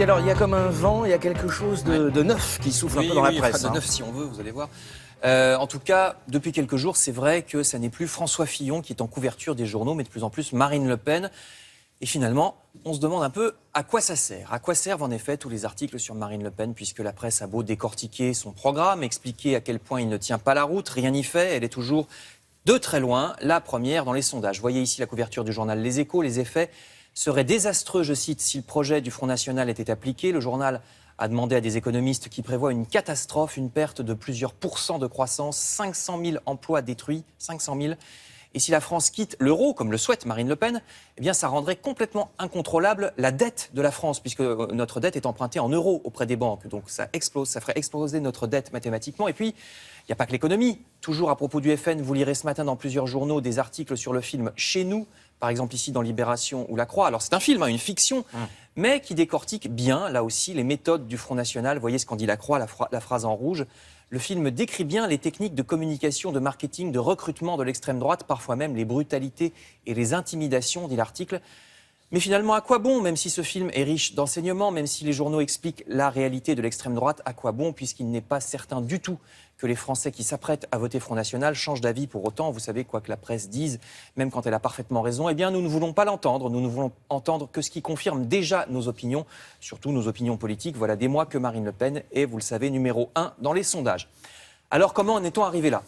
Puis alors, il y a comme un vent, il y a quelque chose de neuf qui souffle un peu dans la presse. De neuf si on veut, vous allez voir. En tout cas, depuis quelques jours, c'est vrai que ça n'est plus François Fillon qui est en couverture des journaux, mais de plus en plus Marine Le Pen. Et finalement, on se demande un peu à quoi ça sert. À quoi servent en effet tous les articles sur Marine Le Pen, puisque la presse a beau décortiquer son programme, expliquer à quel point il ne tient pas la route, rien n'y fait, elle est toujours de très loin la première dans les sondages. Vous voyez ici la couverture du journal Les Échos, les effets seraient désastreux, je cite, si le projet du Front National était appliqué. Le journal a demandé à des économistes qui prévoient une catastrophe, une perte de plusieurs pourcents de croissance, 500 000 emplois détruits, 500 000. Et si la France quitte l'euro, comme le souhaite Marine Le Pen, eh bien ça rendrait complètement incontrôlable la dette de la France, puisque notre dette est empruntée en euros auprès des banques. Donc ça explose, ça ferait exploser notre dette mathématiquement. Et puis, il n'y a pas que l'économie. Toujours à propos du FN, vous lirez ce matin dans plusieurs journaux des articles sur le film Chez nous, par exemple ici dans Libération ou La Croix. Alors c'est un film, une fiction, mais qui décortique bien, là aussi, les méthodes du Front National. Vous voyez ce qu'en dit La Croix, la phrase en rouge. Le film décrit bien les techniques de communication, de marketing, de recrutement de l'extrême droite, parfois même les brutalités et les intimidations, dit l'article. Mais finalement, à quoi bon, même si ce film est riche d'enseignements, même si les journaux expliquent la réalité de l'extrême droite, à quoi bon, puisqu'il n'est pas certain du tout que les Français qui s'apprêtent à voter Front National changent d'avis pour autant. Vous savez, quoi que la presse dise, même quand elle a parfaitement raison, eh bien nous ne voulons pas l'entendre. Nous ne voulons entendre que ce qui confirme déjà nos opinions, surtout nos opinions politiques. Voilà des mois que Marine Le Pen est, vous le savez, numéro 1 dans les sondages. Alors comment en est-on arrivé là?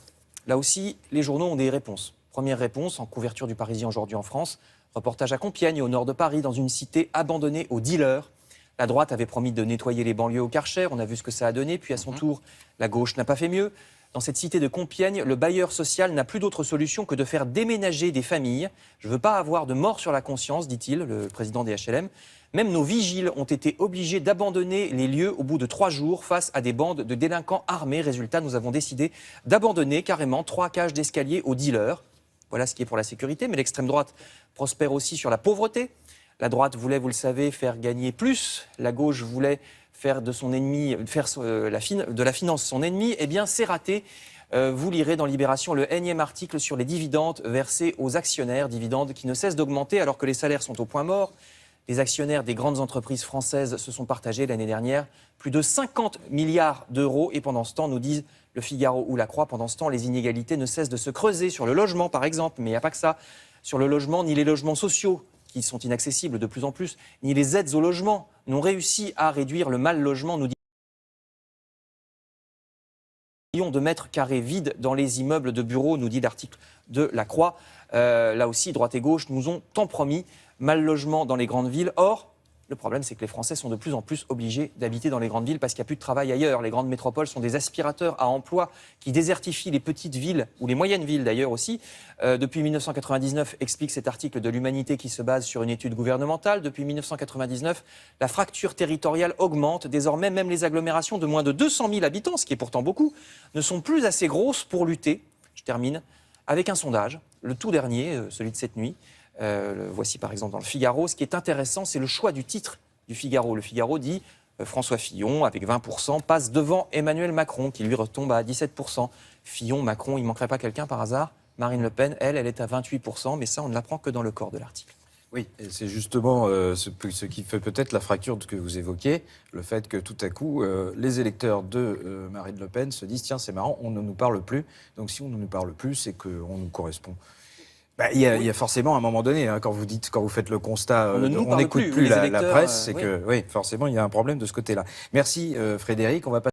Là aussi, les journaux ont des réponses. Première réponse, en couverture du Parisien aujourd'hui en France, reportage à Compiègne, au nord de Paris, dans une cité abandonnée aux dealers. La droite avait promis de nettoyer les banlieues au Karcher, on a vu ce que ça a donné, puis à son tour, la gauche n'a pas fait mieux. Dans cette cité de Compiègne, le bailleur social n'a plus d'autre solution que de faire déménager des familles. Je ne veux pas avoir de mort sur la conscience, dit-il, le président des HLM. Même nos vigiles ont été obligés d'abandonner les lieux au bout de 3 jours face à des bandes de délinquants armés. Résultat, nous avons décidé d'abandonner carrément 3 cages d'escalier aux dealers. Voilà ce qui est pour la sécurité, mais l'extrême droite prospère aussi sur la pauvreté. La droite voulait, vous le savez, faire gagner plus. La gauche voulait faire de son ennemi, de la finance son ennemi. Eh bien, c'est raté. Vous lirez dans Libération le énième article sur les dividendes versés aux actionnaires, dividendes qui ne cessent d'augmenter alors que les salaires sont au point mort. Les actionnaires des grandes entreprises françaises se sont partagés l'année dernière plus de 50 milliards d'euros. Et pendant ce temps, nous disent Le Figaro ou La Croix, pendant ce temps, les inégalités ne cessent de se creuser sur le logement, par exemple. Mais il n'y a pas que ça. Sur le logement, ni les logements sociaux, qui sont inaccessibles de plus en plus, ni les aides au logement n'ont réussi à réduire le mal logement, nous dit millions de mètres carrés vides dans les immeubles de bureaux, nous dit l'article de La Croix. Là aussi, droite et gauche nous ont tant promis mal logement dans les grandes villes. Or, le problème, c'est que les Français sont de plus en plus obligés d'habiter dans les grandes villes parce qu'il n'y a plus de travail ailleurs. Les grandes métropoles sont des aspirateurs à emploi qui désertifient les petites villes, ou les moyennes villes d'ailleurs aussi. Depuis 1999, explique cet article de l'Humanité qui se base sur une étude gouvernementale. Depuis 1999, la fracture territoriale augmente. Désormais, même les agglomérations de moins de 200 000 habitants, ce qui est pourtant beaucoup, ne sont plus assez grosses pour lutter. Je termine avec un sondage, le tout dernier, celui de cette nuit. Voici par exemple dans le Figaro. Ce qui est intéressant, c'est le choix du titre du Figaro. Le Figaro dit François Fillon, avec 20%, passe devant Emmanuel Macron, qui lui retombe à 17%. Fillon, Macron, il ne manquerait pas quelqu'un par hasard? Marine Le Pen, elle est à 28%, mais ça, on ne l'apprend que dans le corps de l'article. Oui, et c'est justement ce qui fait peut-être la fracture que vous évoquez, le fait que tout à coup, les électeurs de Marine Le Pen se disent « Tiens, c'est marrant, on ne nous parle plus. » Donc si on ne nous parle plus, c'est qu'on nous correspond. Il y a forcément un moment donné, hein, quand vous faites le constat, on n'écoute plus la presse, c'est que oui, forcément, il y a un problème de ce côté-là. Merci Frédéric, on va passer